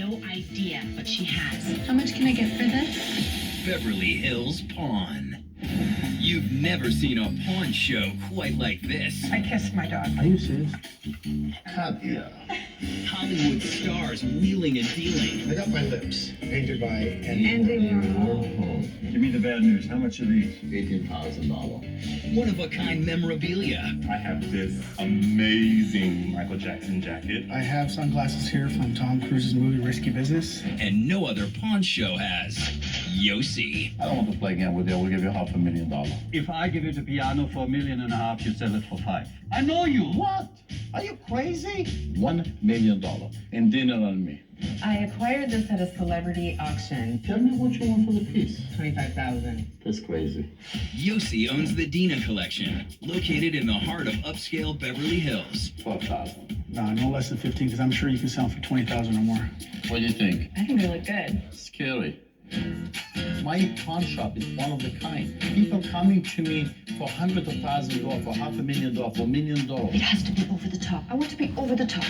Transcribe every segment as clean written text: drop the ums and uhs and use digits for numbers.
no idea what she has. How much can I get for this? Beverly Hills Pawn. You've never seen a pawn show quite like this. I kissed my dog. Are you serious? Yeah. Hollywood stars wheeling and dealing. I got my lips painted by Andy Warhol. Give me the bad news. How much are these? $18,000. One-of-a-kind memorabilia. I have this amazing Michael Jackson jacket. I have sunglasses here from Tom Cruise's movie Risky Business. And no other pawn show has. Yossi. I don't want to play a game with you. We'll give you $500,000. If I give you the piano for $1.5 million, you sell it for $5 million. I know you. What? Are you crazy? $1 million. And Dina on me. I acquired this at a celebrity auction. Tell me what you want for the piece. $25,000. That's crazy. Yossi owns the Dina collection, located in the heart of upscale Beverly Hills. $12,000. No less than 15, because I'm sure you can sell them for 20,000 or more. What do you think? I think they look good. Scary. My pawn shop is one of a kind. People coming to me for hundreds of thousands of dollars, for $500,000, for $1 million. It has to be over the top. I want to be over the top.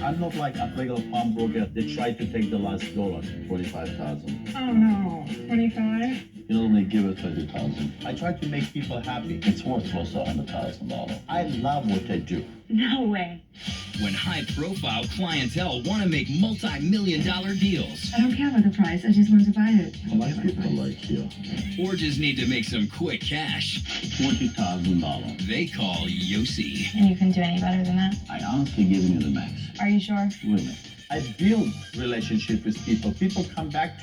I'm not like a regular pawnbroker. They try to take the last dollar, $45,000. Oh no, 25? You normally give it $30,000. I try to make people happy. It's worth close to $100,000. I love what I do. No way. When high-profile clientele want to make multi-million-dollar deals, I don't care about the price, I just want to buy it. I like people like you. or just need to make some quick cash, $40,000. they call Yossi. And you couldn't do any better than that? I honestly giving you the max. Are you sure? Women. I build relationship with people. People come back to